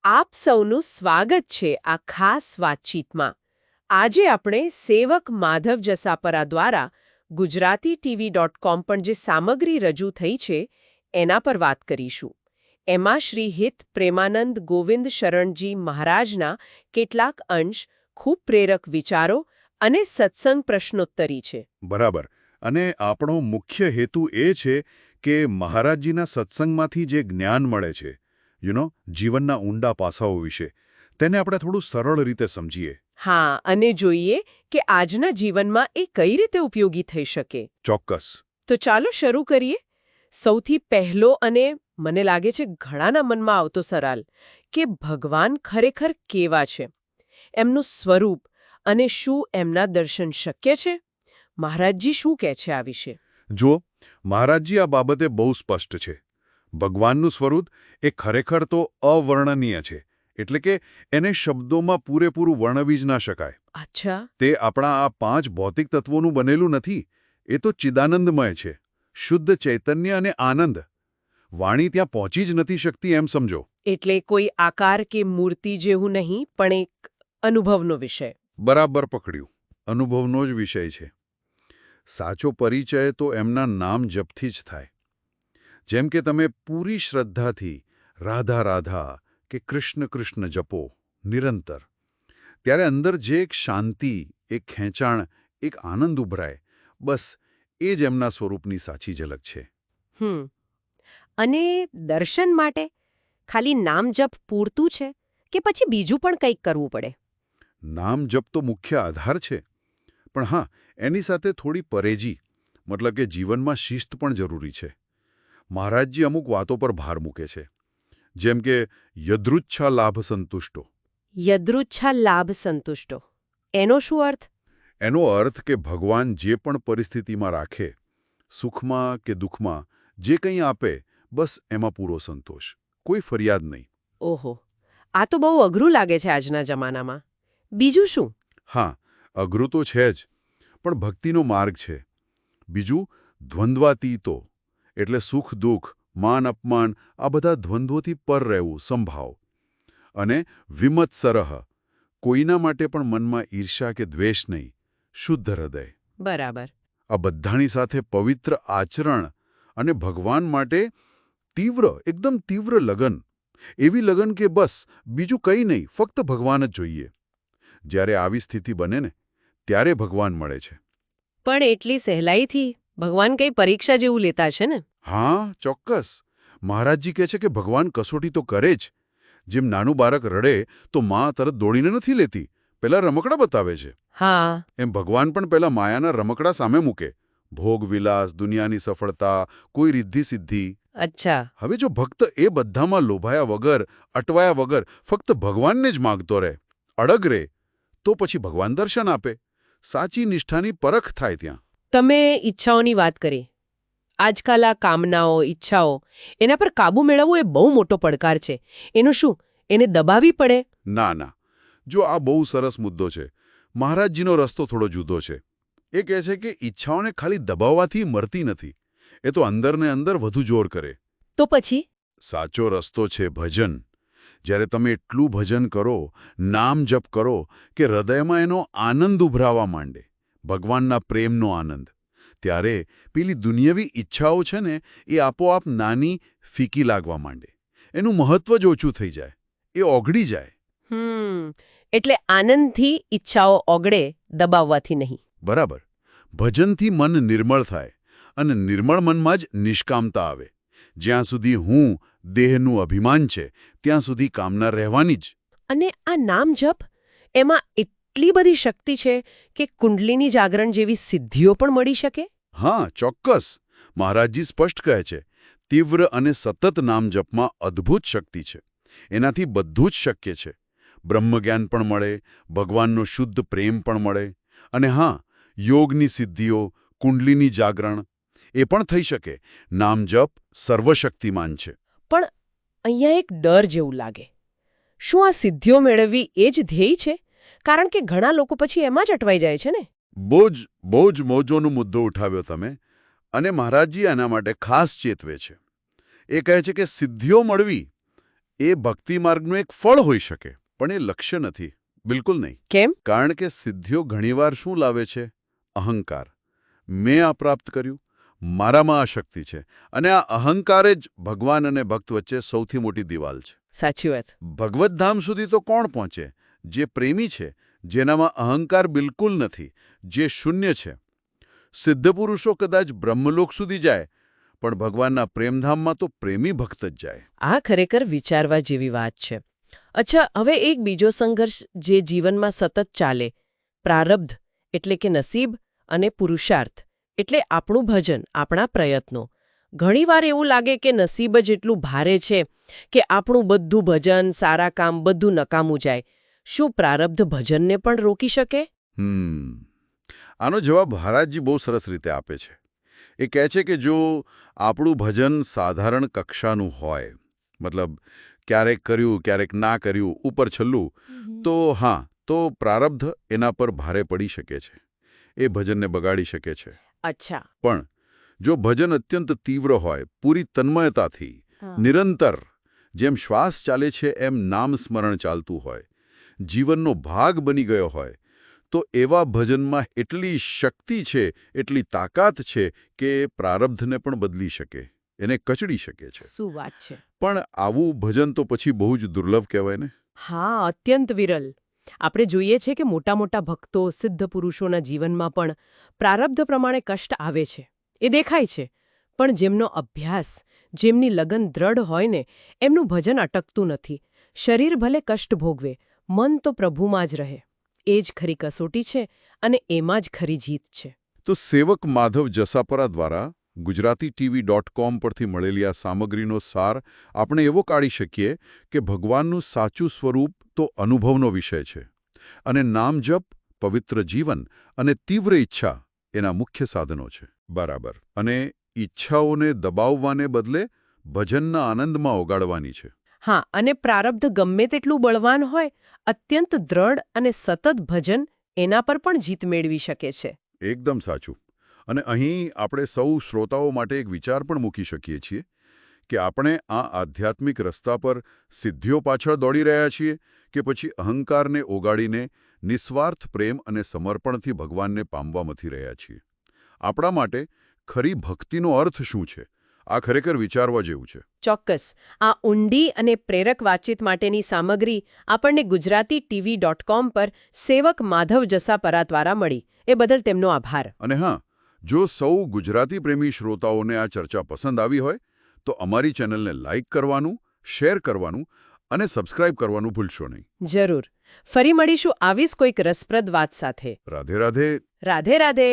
આપ સૌનું સ્વાગત છે આ ખાસ વાતચીતમાં. આજે આપણે સેવક માધવ જસાપરા દ્વારા gujaratiTV.com પર જે સામગ્રી રજૂ થઈ છે એના પર વાત કરીશું. એમાં શ્રી હિત પ્રેમાનંદ ગોવિંદ શરણજી મહારાજના કેટલાક અંશ, ખૂબ પ્રેરક વિચારો અને સત્સંગ પ્રશ્નોત્તરી છે. બરાબર. અને આપણો મુખ્ય હેતુ એ છે કે મહારાજજીના સત્સંગમાંથી જે જ્ઞાન મળે છે, જીવનના ઊંડા પાસાઓ વિશે, તેને આપણે થોડું સરળ રીતે સમજીએ. હા, અને જોઈએ કે આજના જીવનમાં એ કઈ રીતે ઉપયોગી થઈ શકે. ચોક્કસ. તો ચાલો શરૂ કરીએ. સૌથી પહેલો અને મને લાગે છે ઘણાના મનમાં આવતો સવાલ કે ભગવાન ખરેખર કેવા છે, એમનું સ્વરૂપ, અને શું એમના દર્શન શક્ય છે? મહારાજજી શું કહે છે આ વિશે? જો મહારાજજી આ બાબતે બહુ સ્પષ્ટ છે. ભગવાનનું સ્વરૂપ એ ખરેખર તો અવર્ણનીય છે, એટલે કે એને શબ્દોમાં પૂરેપૂરું વર્ણવી જ ના શકાય. અચ્છા. તે આપણા આ 5 ભૌતિક તત્વોનું બનેલું નથી. એ તો ચિદાનંદમય છે, શુદ્ધ ચૈતન્ય અને આનંદ. વાણી ત્યાં પહોંચી જ નથી શકતી એમ સમજો. એટલે કોઈ આકાર કે મૂર્તિ જેવું નહીં, પણ એક અનુભવનો વિષય. બરાબર પકડ્યું. અનુભવનો જ વિષય છે. સાચો પરિચય તો એમના નામ જપથી જ થાય. જેમ કે તમે પૂરી શ્રદ્ધાથી રાધા રાધા કે કૃષ્ણ કૃષ્ણ જપો નિરંતર, ત્યારે અંદર જે એક શાંતિ, એક ખેંચાણ, એક આનંદ ઉભરાય, બસ એ જ એમના સ્વરૂપની સાચી ઝલક છે. અને દર્શન માટે ખાલી નામ જપ પૂરતું છે કે પછી બીજું પણ કંઈક કરવું પડે? નામ જપ તો મુખ્ય આધાર છે, પણ હા, એની સાથે થોડી પરેજી, મતલબ કે જીવનમાં શિસ્ત પણ જરૂરી છે. મહારાજજી અમુક વાતો પર ભાર મૂકે છે, જેમ કે યદૃચ્છા લાભ સંતુષ્ટો. યદૃચ્છા લાભ સંતુષ્ટો, એનો શું અર્થ? એનો અર્થ કે ભગવાન જે પણ પરિસ્થિતિમાં રાખે, સુખમાં કે દુઃખમાં, જે કંઈ આપે, બસ એમાં પૂરો સંતોષ, કોઈ ફરિયાદ નહીં. ઓહો, આ તો બહુ અઘરું લાગે છે આજના જમાનામાં. બીજું શું? હા, અઘરું તો છે જ, પણ ભક્તિનો માર્ગ છે. બીજું દ્વંદ્વાતીતો, એટલે સુખ દુઃખ, માન અપમાન, આ બધા દ્વંદ્વોથી પર રહેવું, સંભાવ. અને વિમત્સરહ, કોઈના માટે પણ મનમાં ઈર્ષા કે દ્વેષ નહીં, શુદ્ધ હૃદય. બરાબર. આ બધાની સાથે પવિત્ર આચરણ અને ભગવાન માટે તીવ્ર, એકદમ તીવ્ર લગન. એવી લગન કે બસ બીજું કંઈ નહીં, ફક્ત ભગવાન જ જોઈએ. જ્યારે આવી સ્થિતિ બને ને, ત્યારે ભગવાન મળે છે. પણ એટલી સહેલાઈથી ભગવાન કંઈ પરીક્ષા જેવું લેતા છે ને? હા, ચોક્કસ. મહારાજજી કહે છે કે ભગવાન કસોટી તો કરે જ. જેમ નાનું બાળક રડે તો માં તરત દોડીને નથી લેતી, પહેલા રમકડા બતાવે છે. હા. એમ ભગવાન પણ પહેલા માયાના રમકડા સામે મૂકે. ભોગવિલાસ, દુનિયાની સફળતા, કોઈ રિદ્ધિ સિદ્ધિ. અચ્છા. હવે જો ભક્ત એ બધામાં લોભાયા વગર, અટવાયા વગર ફક્ત ભગવાનને જ માગતો રહે, અડગ રહે, તો પછી ભગવાન દર્શન આપે. સાચી નિષ્ઠાની પરખ થાય ત્યાં. તમે ઈચ્છાઓની વાત કરી. આજકાલ આ કામનાઓ, ઈચ્છાઓ, એના પર કાબૂ મેળવવો એ બહુ મોટો પડકાર છે. એનું શું? એને દબાવવી પડે? ના ના, જો આ બહુ સરસ મુદ્દો છે. મહારાજજીનો રસ્તો થોડો જુદો છે. એ કહે છે કે ઈચ્છાઓને ખાલી દબાવવાથી મરતી નથી, એ તો અંદરને અંદર વધુ જોર કરે. તો પછી? સાચો રસ્તો છે ભજન. જ્યારે તમે એટલું ભજન કરો, નામ જપ કરો કે હૃદયમાં એનો આનંદ ઉભરાવા માંડે, ભગવાનના પ્રેમનો આનંદ, ત્યારે પેલી દુનિયાવી ઈચ્છાઓ છે ને, એ આપોઆપ નાની, ફીકી લાગવા માંડે. એનું મહત્વ જ ઓછું થઈ જાય, એ ઓગળી જાય. એટલે આનંદથી ઈચ્છાઓ ઓગળે, દબાવવાથી નહીં. બરાબર. ભજનથી મન નિર્મળ થાય, અને નિર્મળ મનમાં જ નિષ્કામતા આવે. જ્યાં સુધી હું, દેહનું અભિમાન છે, ત્યાં સુધી કામના રહેવાની જ. અને આ નામ જપ, એમાં એટલી બધી શક્તિ છે કે કુંડલીની જાગરણ જેવી સિદ્ધિઓ પણ મળી શકે? હા, ચોક્કસ. મહારાજજી સ્પષ્ટ કહે છે, તીવ્ર અને સતત નામ જપમાં અદ્ભુત શક્તિ છે. એનાથી બધું જ શક્ય છે. બ્રહ્મજ્ઞાન પણ મળે, ભગવાનનો શુદ્ધ પ્રેમ પણ મળે, અને હા, યોગની સિદ્ધિઓ, કુંડલીની જાગરણ, એ પણ થઈ શકે. નામ જપ સર્વશક્તિમાન છે. પણ અહીંયા એક ડર જેવું લાગે. શું આ સિદ્ધિઓ મેળવવી એ જ ધ્યેય છે? કારણ કે ઘણા લોકો પછી એમાં જ અટવાઈ જાય છે ને. બહુ જ મોજોનો મુદ્દો ઉઠાવ્યો તમે. અને મહારાજજી એના માટે ખાસ ચેતવે છે. એ કહે છે કે સિદ્ધિઓ મળવી એ ભક્તિ માર્ગનું એક ફળ હોઈ શકે, પણ એ લક્ષ્ય નથી. બિલકુલ નહીં. કેમ? કારણ કે સિદ્ધિઓ ઘણીવાર શું લાવે છે? અહંકાર. મેં આ પ્રાપ્ત કર્યું, મારામાં આ શક્તિ છે. અને આ અહંકાર જ ભગવાન અને ભક્ત વચ્ચે સૌથી મોટી દિવાલ છે. સાચી વાત. ભગવત ધામ સુધી તો કોણ પહોંચે? જે પ્રેમી છે, જેનામાં અહંકાર બિલકુલ નથી, જે શૂન્ય છે. સિદ્ધ પુરુષો કદાચ બ્રહ્મલોક સુધી જાય, પણ ભગવાનના પ્રેમધામમાં તો પ્રેમી ભક્ત જ જાય. આ ખરેખર વિચારવા જેવી વાત છે. અચ્છા, હવે એક બીજો સંઘર્ષ જે જીવનમાં સતત ચાલે, પ્રારબ્ધ એટલે કે નસીબ, અને પુરુષાર્થ એટલે આપણું ભજન, આપણા પ્રયત્નો. ઘણીવાર એવું લાગે કે નસીબ જ એટલું ભારે છે કે આપણું બધું ભજન, સારા કામ બધું નકામું જાય. શું પ્રારબ્ધ ભજનને પણ રોકી શકે? આનો જવાબ મહારાજજી બહુ સરસ રીતે આપે છે. એ કહે છે કે જો આપણું ભજન સાધારણ કક્ષાનું હોય, મતલબ ક્યારેક કર્યું ક્યારેક ના કર્યું, ઉપર છલ્લું, તો હા, તો પ્રારબ્ધ એના પર ભારે પડી શકે છે. એ ભજનને બગાડી શકે છે. અચ્છા. પણ જો ભજન અત્યંત તીવ્ર હોય, પૂરી તન્મયતાથી, નિરંતર, જેમ શ્વાસ ચાલે છે એમ નામ સ્મરણ ચાલતું હોય, જીવનનો ભાગ બની ગયો હોય, તો એવા ભજનમાં એટલી શક્તિ છે, એટલી તાકાત છે કે પ્રારબ્ધને પણ બદલી શકે, એને કચડી શકે છે. શું વાત છે! પણ આવું ભજન તો પછી બહુ જ દુર્લભ કહેવાય ને? હા, અત્યંત વિરલ. આપણે જોઈએ છે કે મોટા મોટા ભક્તો, સિદ્ધ પુરુષોના જીવનમાં પણ પ્રારબ્ધ પ્રમાણે કષ્ટ આવે છે. એ દેખાય છે. પણ જેમનો અભ્યાસ, જેમની લગન દ્રઢ હોય ને, એમનું ભજન અટકતું નથી. શરીર ભલે કષ્ટ ભોગવે, મન તો પ્રભુમાં જ રહે. એ જ ખરી કસોટી છે અને એમાં જ ખરી જીત છે. તો સેવક માધવ જસાપરા દ્વારા gujarati.tv.com પરથી મળેલી આ સામગ્રીનો સાર આપણે એવો કાઢી શકીએ કે ભગવાનનું સાચું સ્વરૂપ તો અનુભવનો વિષય છે, અને નામ જપ, પવિત્ર જીવન અને તીવ્ર ઈચ્છા એના મુખ્ય સાધનો છે. બરાબર. અને ઈચ્છાઓને દબાવવાને બદલે ભજનના આનંદમાં ઓગાળવાની છે. હા, અને પ્રારબ્ધ ગમે તેટલું બળવાન હોય, અત્યંત દ્રઢ અને સતત ભજન એના પર પણ જીત મેળવી શકે છે. એકદમ સાચું. અને અહીં આપણે સૌ શ્રોતાઓ માટે એક વિચાર પણ મૂકી શકીએ છીએ કે આપણે આ આધ્યાત્મિક રસ્તા પર સિદ્ધિઓ પાછળ દોડી રહ્યા છીએ કે પછી અહંકારને ઓગાળીને નિસ્વાર્થ પ્રેમ અને સમર્પણથી ભગવાનને પામવા મથી રહ્યા છીએ. આપણા માટે ખરી ભક્તિનો અર્થ શું છે? આ ખરેખર વિચારવા જેવું છે. ચોક્કસ. આ ઊંડી અને પ્રેરક વાતચીત માટેની સામગ્રી આપણને gujarati.tv.com પર સેવક માધવ જસાપરા દ્વારા મળી. એ બદલ તેમનો આભાર. અને હા, જો સૌ ગુજરાતી પ્રેમી શ્રોતાઓને આ ચર્ચા પસંદ આવી હોય, તો અમારી ચેનલને લાઇક કરવાનું, શેર કરવાનું અને સબસ્ક્રાઇબ કરવાનું ભૂલશો નહીં. જરૂર. ફરી મળીશું આવીશ કોઈક રસપ્રદ વાત સાથે. રાધે રાધે. રાધે રાધે.